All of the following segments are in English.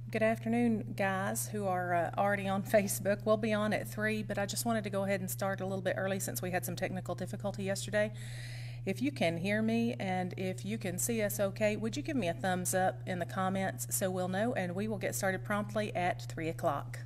Good afternoon, guys who are already on Facebook. We'll be on at 3, but I just wanted to go ahead and start a little bit early since we had some technical difficulty yesterday. If you can hear me and if you can see us okay, would you give me a thumbs up in the comments so we'll know, and we will get started promptly at 3 o'clock.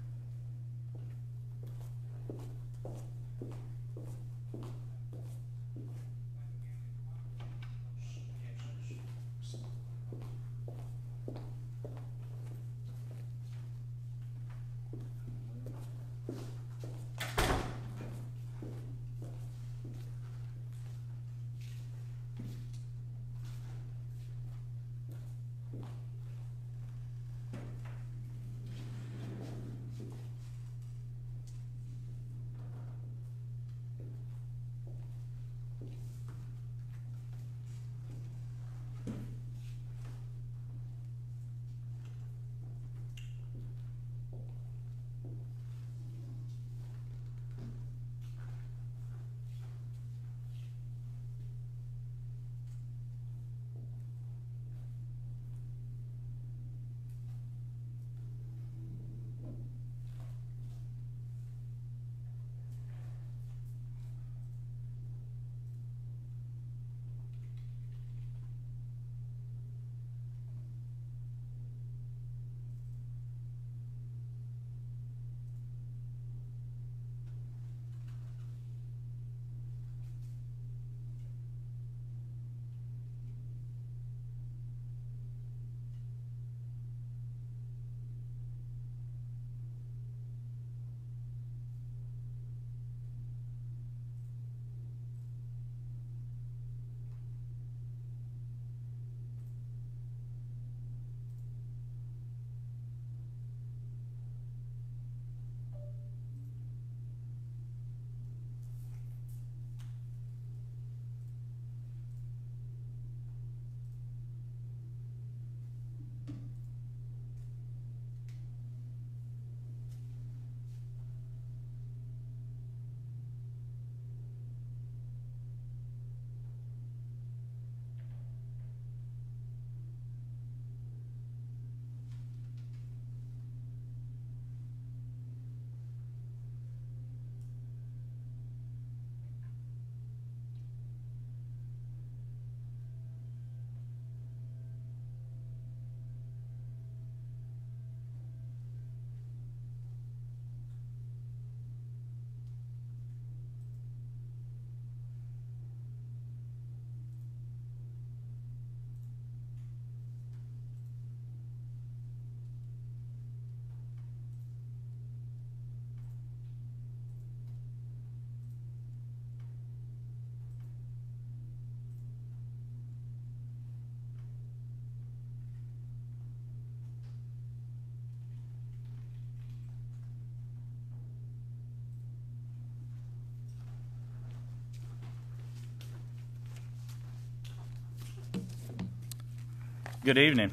Good evening.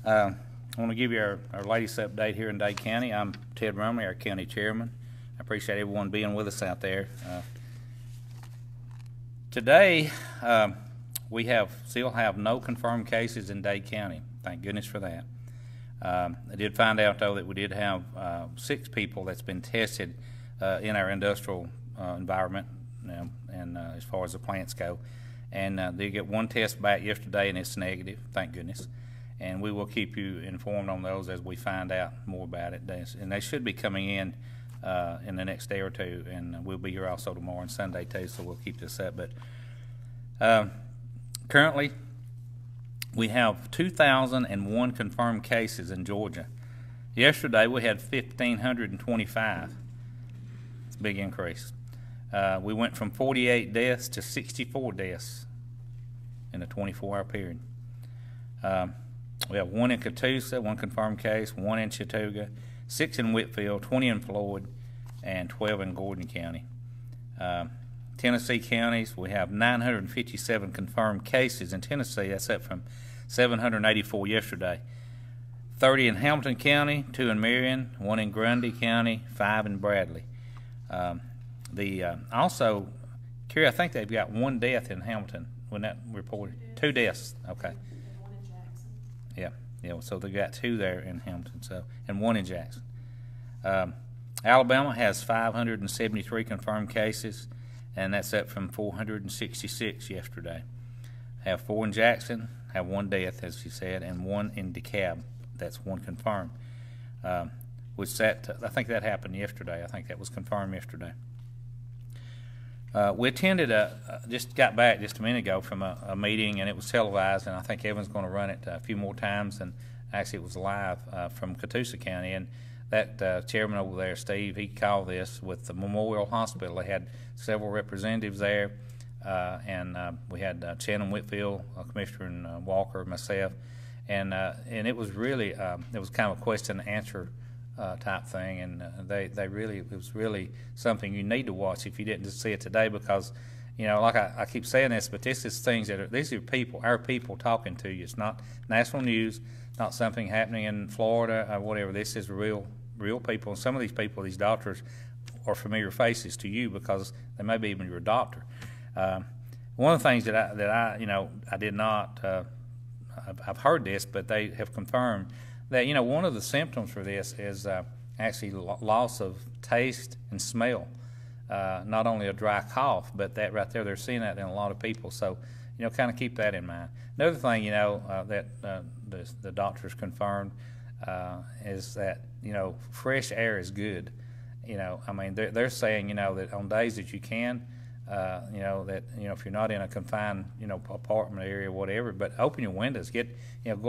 I want to give you our latest update here in Dade County. I'm Ted Rumley, our county chairman. I appreciate everyone being with us out there. Today, we still have no confirmed cases in Dade County. Thank goodness for that. I did find out, though, that we did have 6 people that's been tested in our industrial environment, and as far as the plants go. And they get 1 test back yesterday, and it's negative, thank goodness. And we will keep you informed on those as we find out more about it. And they should be coming in the next day or two, and we'll be here also tomorrow and Sunday too, so we'll keep this up. But currently, we have 2,001 confirmed cases in Georgia. Yesterday, we had 1,525. It's a big increase. We went from 48 deaths to 64 deaths in a 24-hour period. We have 1 in Catoosa, 1 confirmed case, 1 in Chattooga, 6 in Whitfield, 20 in Floyd, and 12 in Gordon County. Tennessee counties, we have 957 confirmed cases in Tennessee. That's up from 784 yesterday. 30 in Hamilton County, 2 in Marion, 1 in Grundy County, 5 in Bradley. Also, Kerry, I think they've got 1 death in Hamilton when that reported. 2 deaths. Okay. And 1 in Jackson. Yeah. So they got 2 there in Hamilton, and 1 in Jackson. Alabama has 573 confirmed cases, and that's up from 466 yesterday. Have 4 in Jackson, have 1 death, as you said, and 1 in DeKalb. That's 1 confirmed. I think that happened yesterday. I think that was confirmed yesterday. We attended just got back just a minute ago from a meeting, and it was televised, and I think Evan's going to run it a few more times, and actually it was live from Catoosa County, and that chairman over there, Steve, he called this with the Memorial Hospital. They had several representatives there, and we had Shannon Whitfield, Commissioner and Walker, myself, and it was really it was kind of a question and answer type thing, and it was really something you need to watch if you didn't just see it today, because like I keep saying this, but this is things these are people, our people talking to you. It's not national news, not something happening in Florida or whatever. This is real people, and some of these people, these doctors, are familiar faces to you because they may be even your doctor. One of the things that I did not, I've heard this, but they have confirmed that one of the symptoms for this is actually loss of taste and smell. Not only a dry cough, but that right there, they're seeing that in a lot of people. So kind of keep that in mind. Another thing that the doctors confirmed is that fresh air is good. I mean they're saying that on days that you can. That if you're not in a confined apartment area or whatever, but open your windows, go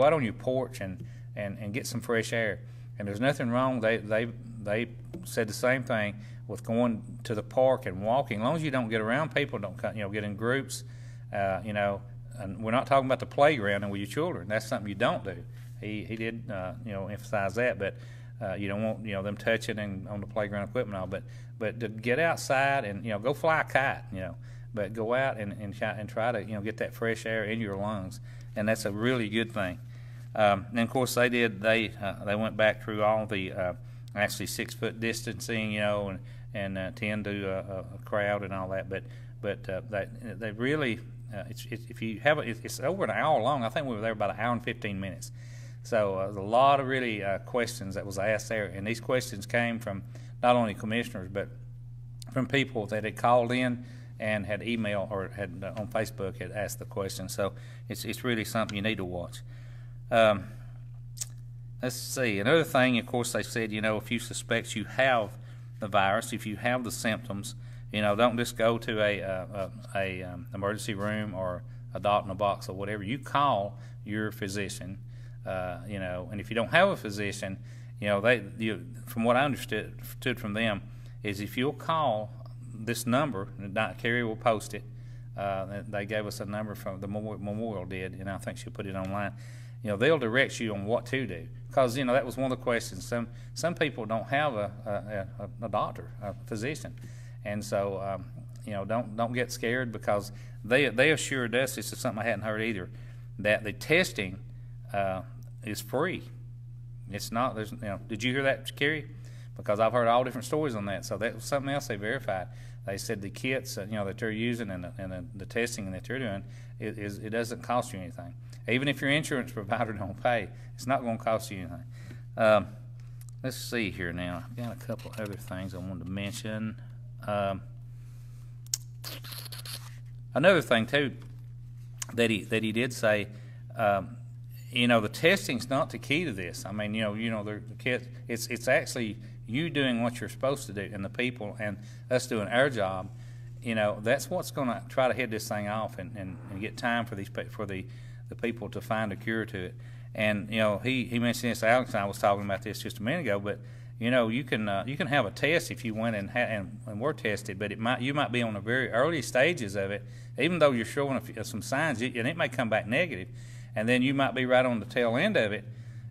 out on your porch and get some fresh air. And there's nothing wrong. They said the same thing with going to the park and walking. As long as you don't get around people, don't get in groups. And we're not talking about the playground and with your children. That's something you don't do. He did emphasize that, but you don't want them touching and on the playground equipment and all. But to get outside and go fly a kite, but go out and try to get that fresh air in your lungs, and that's a really good thing. And of course they went back through all the actually 6-foot distancing, and tend to a crowd and all that. But they really it's over an hour long. I think we were there about an hour and 15 minutes. So there's a lot of really questions that was asked there, and these questions came from not only commissioners but from people that had called in and had emailed or had on Facebook had asked the question. So it's really something you need to watch. Let's see. Another thing, of course, they said, if you suspect you have the virus, if you have the symptoms, don't just go to a emergency room or a dot in a box or whatever. You call your physician, and if you don't have a physician, from what I understood from them, is if you'll call this number, Carrie will post it. They gave us a number from the Memorial did, and I think she'll put it online. They'll direct you on what to do, because that was one of the questions. Some people don't have a doctor, a physician, and so don't get scared, because they assured us, this is something I hadn't heard either, that the testing is free. It's not. Did you hear that, Carrie? Because I've heard all different stories on that. So that was something else they verified. They said the kits that they're using and the testing that they're doing it doesn't cost you anything. Even if your insurance provider don't pay, it's not going to cost you anything. Let's see here now. I've got a couple other things I wanted to mention. Another thing too that he did say. The testing's not the key to this. I mean, the kids. It's actually you doing what you're supposed to do, and the people and us doing our job. That's what's going to try to head this thing off and get time for the people to find a cure to it. And he mentioned this. Alex and I was talking about this just a minute ago. But you can have a test if you went and were tested, but you might be on the very early stages of it, even though you're showing some signs, and it may come back negative. And then you might be right on the tail end of it,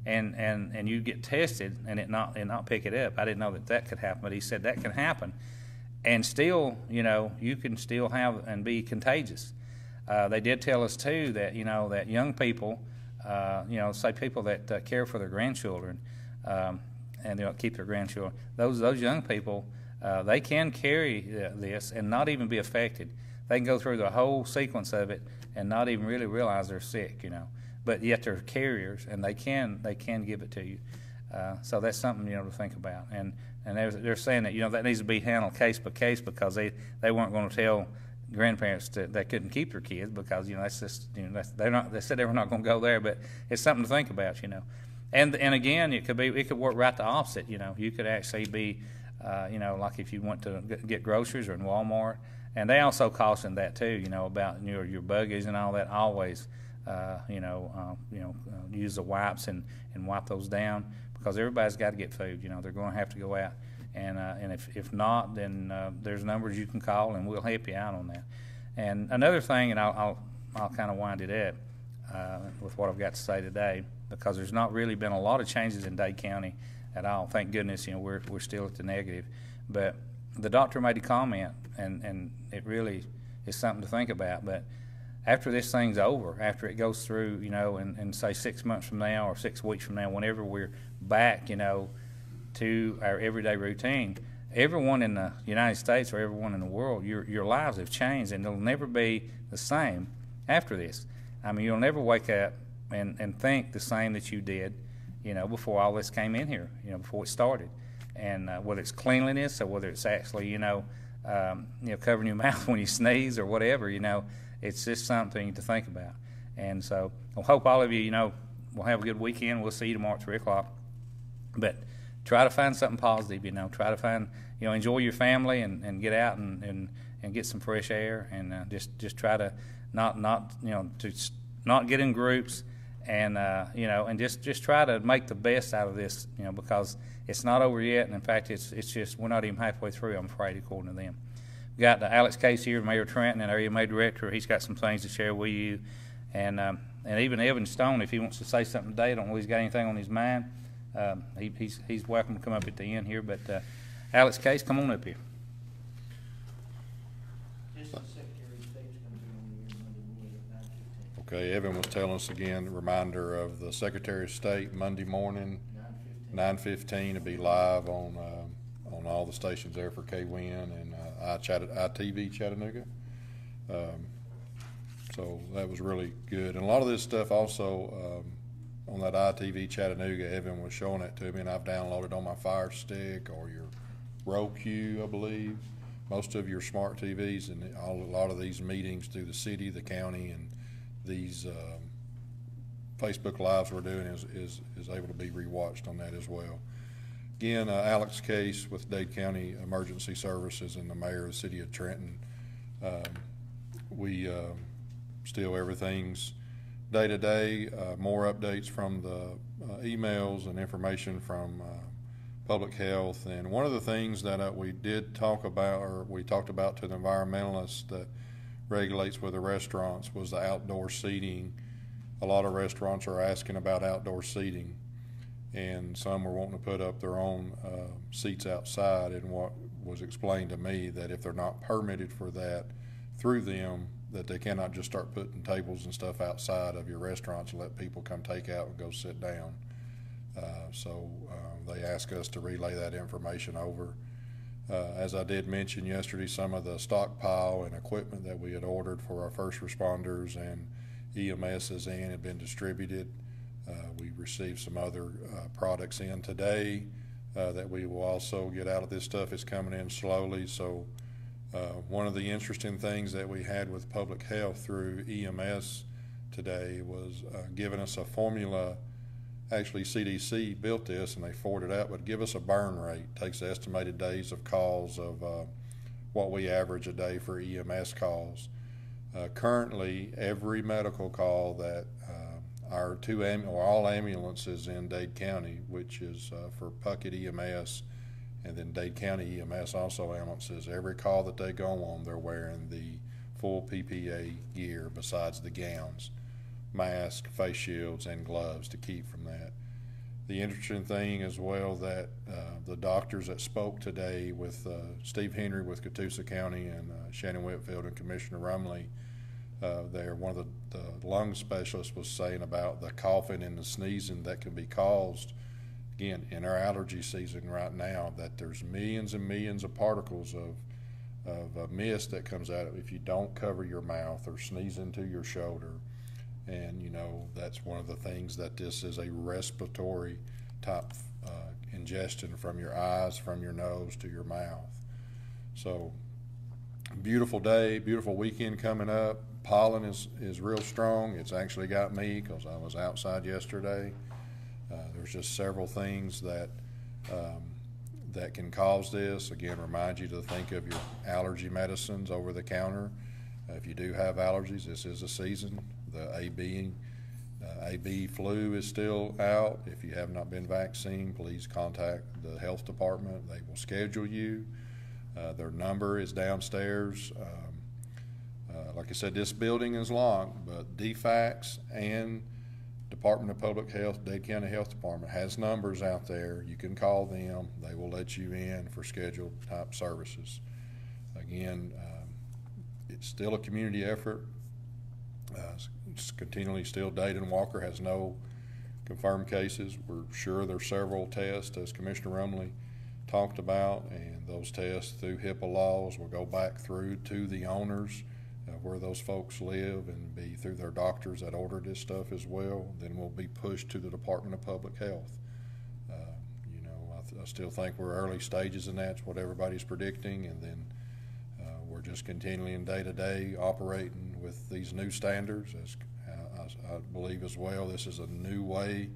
and you get tested and it not pick it up. I didn't know that could happen, but he said that can happen, and still, you can still have and be contagious. They did tell us too that that young people, say people that care for their grandchildren, and keep their grandchildren. Those young people, they can carry this and not even be affected. They can go through the whole sequence of it and not even really realize they're sick. but yet they're carriers, and they can give it to you. So that's something, to think about. And they're saying that, that needs to be handled case by case, because they weren't going to tell grandparents that they couldn't keep their kids, because that's just they said they were not going to go there. But it's something to think about. And again, it could work right the opposite. You could actually be like if you went to get groceries or in Walmart. And they also caution that too, about your buggies and all that. Always, use the wipes and wipe those down, because everybody's got to get food. They're going to have to go out, and if not, then there's numbers you can call, and we'll help you out on that. And another thing, and I'll kind of wind it up with what I've got to say today, because there's not really been a lot of changes in Dade County at all. Thank goodness, we're still at the negative, but the doctor made a comment, and it really is something to think about. But after this thing's over, after it goes through, and say 6 months from now or 6 weeks from now, whenever we're back, to our everyday routine, everyone in the United States or everyone in the world, your lives have changed, and they'll never be the same after this. I mean, you'll never wake up and think the same that you did, before all this came in here, before it started. And whether it's cleanliness or whether it's actually, covering your mouth when you sneeze or whatever, it's just something to think about. And so I hope all of you, will have a good weekend. We'll see you tomorrow at 3 o'clock. But try to find something positive, try to find, enjoy your family and get out and get some fresh air, and just try to not get in groups, and and just try to make the best out of this, because it's not over yet, and in fact it's just, we're not even halfway through, I'm afraid, according to them. We got Alex Case here, Mayor Trenton, and Area Mayor Director. He's got some things to share with you, and even Evan Stone, if he wants to say something today, I don't know if he's got anything on his mind. He's welcome to come up at the end here, but Alex Case, come on up here. Okay, Evan was telling us again, a reminder of the Secretary of State Monday morning, 9:15 to be live on all the stations there for KWIN and ITV Chattanooga. So that was really good. And a lot of this stuff also on that ITV Chattanooga, Evan was showing it to me, and I've downloaded on my Fire Stick or your Roku, I believe, most of your smart TVs, and a lot of these meetings through the city, the county, and these Facebook Lives we're doing is able to be rewatched on that as well. Again, Alex Case with Dade County Emergency Services and the Mayor of the City of Trenton. We still, everything's day to day, more updates from the emails and information from public health. And one of the things that we did talk about, or we talked about to the environmentalists that regulates with the restaurants, was the outdoor seating. A lot of restaurants are asking about outdoor seating, and some are wanting to put up their own seats outside. And what was explained to me, that if they're not permitted for that through them, that they cannot just start putting tables and stuff outside of your restaurants and let people come take out and go sit down. So they ask us to relay that information over. As I did mention yesterday, some of the stockpile and equipment that we had ordered for our first responders and EMSs in had been distributed. We received some other products in today that we will also get out of this stuff. Is coming in slowly. So one of the interesting things that we had with public health through EMS today was giving us a formula. Actually, CDC built this and they forwarded out, but give us a burn rate. Takes the estimated days of calls of what we average a day for EMS calls. Currently, every medical call that our all ambulances in Dade County, which is for Puckett EMS, and then Dade County EMS also ambulances, every call that they go on, they're wearing the full PPE gear besides the gowns, mask, face shields, and gloves to keep from that. The interesting thing as well that the doctors that spoke today with Steve Henry with Catoosa County and Shannon Whitfield and Commissioner Rumley, one of the lung specialists was saying about the coughing and the sneezing that can be caused, again, in our allergy season right now, that there's millions and millions of particles of mist that comes out if you don't cover your mouth or sneeze into your shoulder. And, you know, that's one of the things, that this is a respiratory type ingestion from your eyes, from your nose to your mouth. So, beautiful day, beautiful weekend coming up. Pollen is real strong. It's actually got me because I was outside yesterday. There's just several things that that can cause this. Again, remind you to think of your allergy medicines over the counter. If you do have allergies, this is a season. The AB flu is still out. If you have not been vaccinated, please contact the health department. They will schedule you. Their number is downstairs. Like I said, this building is locked, but DFACS and Department of Public Health, Dade County Health Department has numbers out there. You can call them. They will let you in for scheduled type services. Again, it's still a community effort. It's continually still. Dade and Walker has no confirmed cases. We're sure there's several tests, as Commissioner Rumley talked about, and those tests through HIPAA laws will go back through to the owners where those folks live, and be through their doctors that ordered this stuff as well. Then we'll be pushed to the Department of Public Health. You know, I still think we're early stages in that's what everybody's predicting, and then we're just continuing day to day operating with these new standards. As I believe as well, this is a new way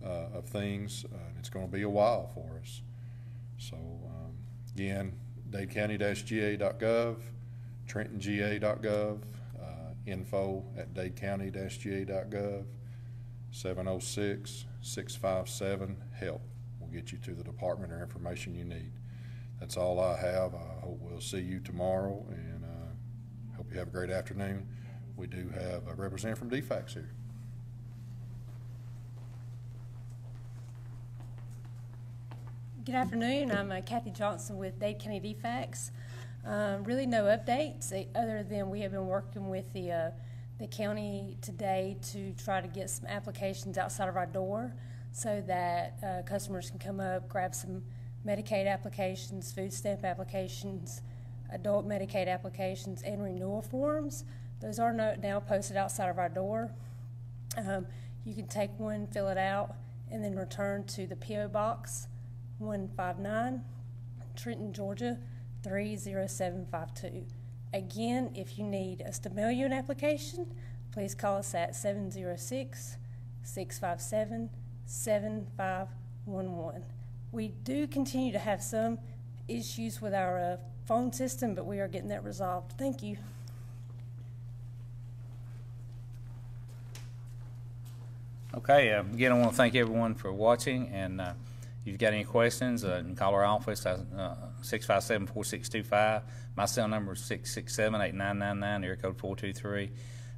of things. It's going to be a while for us. So again, dadecounty-ga.gov, trentonga.gov, info@dadecounty-ga.gov, 706-657-HELP will get you to the department or information you need. That's all I have. I hope we'll see you tomorrow, and hope you have a great afternoon. We do have a representative from DFACS here. Good afternoon. I'm Kathy Johnson with Dade County DFACS. Really no updates other than we have been working with the county today to try to get some applications outside of our door so that customers can come up, grab some Medicaid applications, food stamp applications, adult Medicaid applications, and renewal forms. Those are now posted outside of our door. You can take one, fill it out, and then return to the P.O. Box 159, Trenton, Georgia 30752. Again, if you need us to mail you an application, please call us at 706-657-7511. We do continue to have some issues with our phone system, but we are getting that resolved. Thank you. Okay, again, I want to thank everyone for watching, and if you've got any questions, you can call our office, 657-4625. My cell number is 667-8999, area code 423.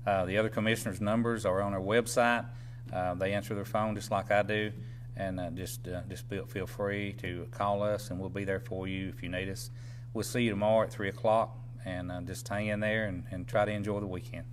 The other commissioners' numbers are on our website. They answer their phone just like I do, and just feel free to call us, and we'll be there for you if you need us. We'll see you tomorrow at 3 o'clock, and just hang in there and try to enjoy the weekend.